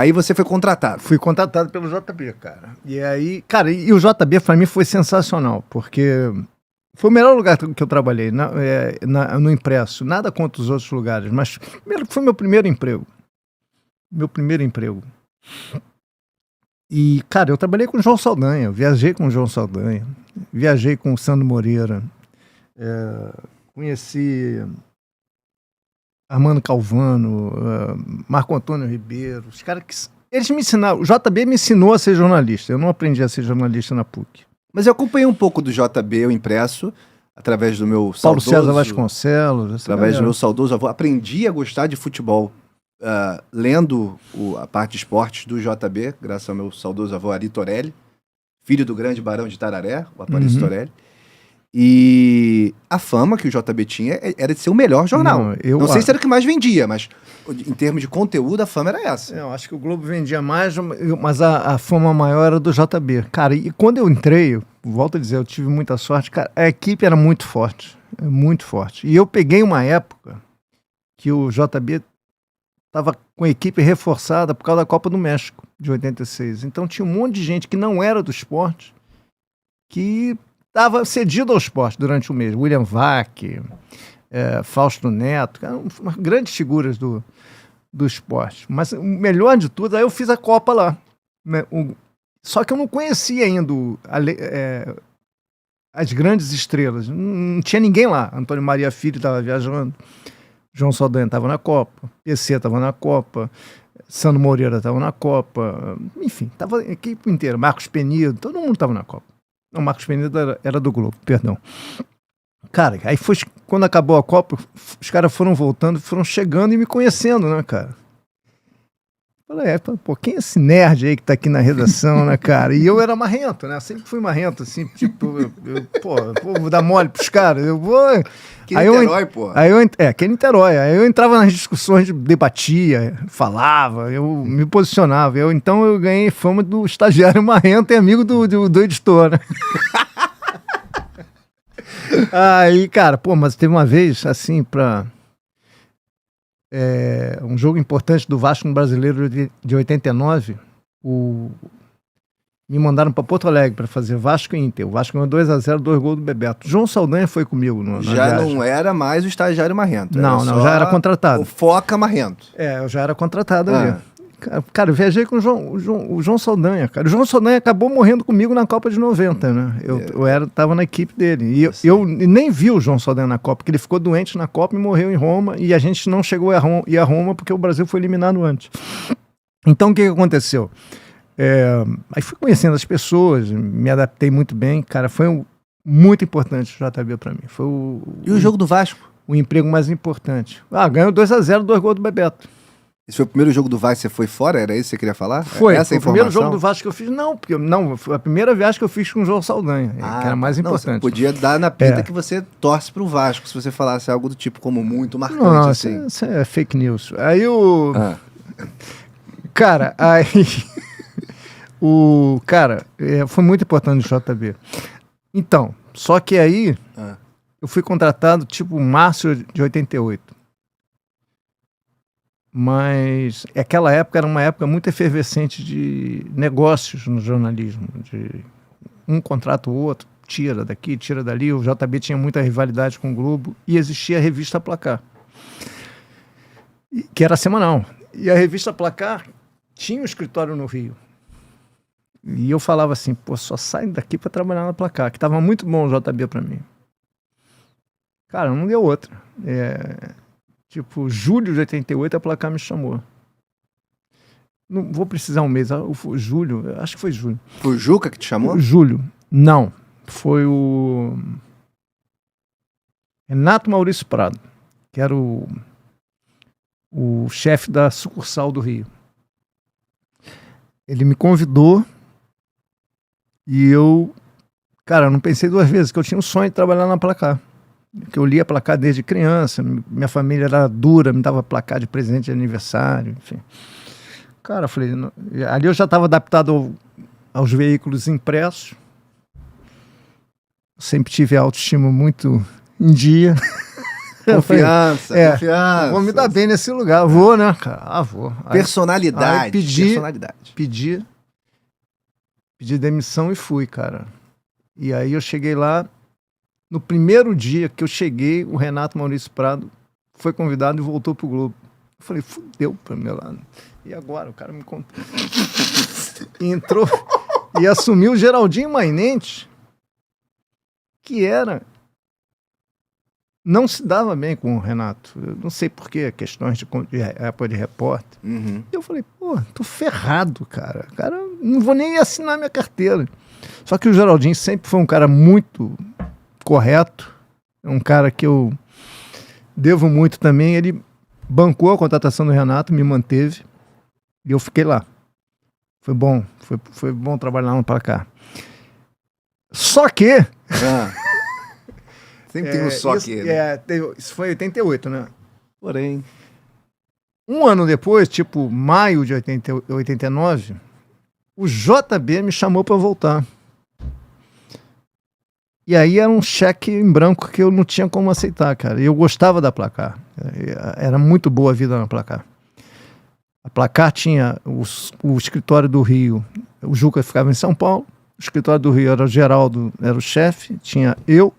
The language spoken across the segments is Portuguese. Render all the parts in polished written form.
Aí você foi contratado. Fui contratado pelo JB, cara. E aí, cara, e o JB pra mim foi sensacional, porque foi o melhor lugar que eu trabalhei no impresso. Nada contra os outros lugares, mas foi meu primeiro emprego. Meu primeiro emprego. E, cara, eu trabalhei com o João Saldanha, viajei com o João Saldanha, viajei com o Sandro Moreira, conheci Armando Calvano, Marco Antônio Ribeiro, os caras que... Eles me ensinaram, o JB me ensinou a ser jornalista, eu não aprendi a ser jornalista na PUC. Mas eu acompanhei um pouco do JB, o impresso, através do meu Paulo César Vasconcelos. Através do meu saudoso avô. Aprendi a gostar de futebol lendo a parte de esportes do JB, graças ao meu saudoso avô Ari Torelli, filho do grande barão de Tararé, o Aparício Torelli. E a fama que o JB tinha era de ser o melhor jornal. Não sei se era o que mais vendia, mas em termos de conteúdo, a fama era essa. Eu acho que o Globo vendia mais, mas a fama maior era do JB. Cara, e quando eu entrei, volto a dizer, eu tive muita sorte, cara, a equipe era muito forte, muito forte. E eu peguei uma época que o JB estava com a equipe reforçada por causa da Copa do México, de 86. Então tinha um monte de gente que não era do esporte, que estava cedido ao esporte durante o mês. William Vac, Fausto Neto, grandes figuras do esporte. Mas o melhor de tudo, aí eu fiz a Copa lá. Só que eu não conhecia ainda as grandes estrelas. Não tinha ninguém lá. Antônio Maria Filho estava viajando, João Saldanha estava na Copa, PC estava na Copa, Sandro Moreira estava na Copa, enfim, estava a equipe inteira, Marcos Penido, todo mundo estava na Copa. Não, Marcos Penido era do Globo, perdão. Cara, aí foi quando acabou a Copa, os caras foram voltando, foram chegando e me conhecendo, né, cara? Falei, pô, quem é esse nerd aí que tá aqui na redação, né, cara? E eu era marrento, né? Sempre fui marrento, assim, tipo, vou dar mole pros caras, eu vou... Que Niterói, pô. Que é Niterói. Aí eu entrava nas discussões, debatia, falava, eu me posicionava. Então eu ganhei fama do estagiário marrento e amigo do editor, né? Aí, cara, pô, mas teve uma vez, assim, um jogo importante do Vasco no Brasileiro de 89, me mandaram para Porto Alegre para fazer Vasco e Inter. O Vasco ganhou 2-0, 2 gols do Bebeto. João Saldanha foi comigo na viagem. Não era mais o estagiário marrento. Não, já era contratado. O Foca marrento. Eu já era contratado ali. Cara, eu viajei com o João Saldanha, cara. O João Saldanha acabou morrendo comigo na Copa de 90, né? Eu tava na equipe dele. E eu nem vi o João Saldanha na Copa, porque ele ficou doente na Copa e morreu em Roma, e a gente não chegou a ir a Roma porque o Brasil foi eliminado antes. Então, o que aconteceu? Aí fui conhecendo as pessoas, me adaptei muito bem, cara, foi muito importante o JB pra mim. E o jogo do Vasco? O emprego mais importante. Ganhou 2-0, 2 gols do Bebeto. Esse foi o primeiro jogo do Vasco, você foi fora? Era isso que você queria falar? Foi o primeiro jogo do Vasco que eu fiz. Não, foi a primeira viagem que eu fiz com o João Saldanha, que era mais importante. Podia dar na pinta que você torce pro Vasco, se você falasse algo do tipo como muito marcante, não, assim. Isso é fake news. Aí Cara, aí... foi muito importante o JB. Então, só que aí eu fui contratado tipo março de 88. Mas aquela época era uma época muito efervescente de negócios no jornalismo. De um contrata o outro, tira daqui, tira dali. O JB tinha muita rivalidade com o Globo e existia a revista Placar, que era semanal. E a revista Placar tinha um escritório no Rio. E eu falava assim, pô, só sai daqui para trabalhar na Placar, que tava muito bom o JB para mim. Cara, não deu outra. Tipo, julho de 88 a Placar me chamou. Não vou precisar um mês, julho, acho que foi julho. Foi o Juca que te chamou? Julho, não. Foi o Renato Maurício Prado, que era o chefe da sucursal do Rio. Ele me convidou e eu não pensei duas vezes, que eu tinha um sonho de trabalhar na Placar. Que eu lia Placar desde criança, minha família era dura, me dava Placar de presente de aniversário, enfim. Cara, eu falei, ali eu já estava adaptado aos veículos impressos, sempre tive a autoestima muito em dia. Confiança, confiança. Vou me dar bem nesse lugar. Vou, né, cara? Vou. Personalidade. Aí personalidade. Pedi demissão e fui, cara. E aí eu cheguei lá. No primeiro dia que eu cheguei, o Renato Maurício Prado foi convidado e voltou pro Globo. Eu falei, fudeu pro meu lado. E agora? O cara me contou. E entrou e assumiu o Geraldinho Mainente, que não se dava bem com o Renato. Eu não sei porquê, questões de época de repórter. Uhum. E eu falei, pô, tô ferrado, cara. Cara, não vou nem assinar minha carteira. Só que o Geraldinho sempre foi um cara muito correto, um cara que eu devo muito também. Ele bancou a contratação do Renato, me manteve e eu fiquei lá. Foi bom trabalhar lá para cá. Só que... Sempre tem um só que... Né? Isso foi em 88, né? Porém... Um ano depois, tipo maio de 89, o JB me chamou para voltar. E aí era um cheque em branco que eu não tinha como aceitar, cara. E eu gostava da Placar. Era muito boa a vida na Placar. A Placar tinha o escritório do Rio. O Juca ficava em São Paulo. O escritório do Rio era o Geraldo, era o chefe. Tinha eu,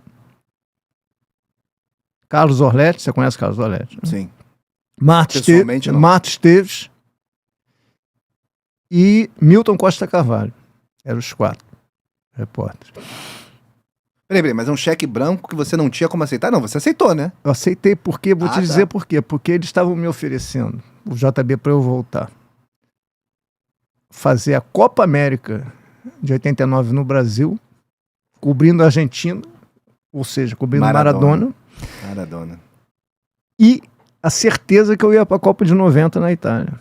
Carlos Orletti. Você conhece Carlos Orletti? Né? Sim. Marta Esteves e Milton Costa Carvalho. Eram os 4 repórteres. Peraí, mas é um cheque branco que você não tinha como aceitar? Não, você aceitou, né? Eu aceitei porque, vou te dizer por quê. Porque eles estavam me oferecendo, o JB, para eu voltar. Fazer a Copa América de 89 no Brasil, cobrindo a Argentina, ou seja, cobrindo Maradona. E a certeza que eu ia para a Copa de 90 na Itália.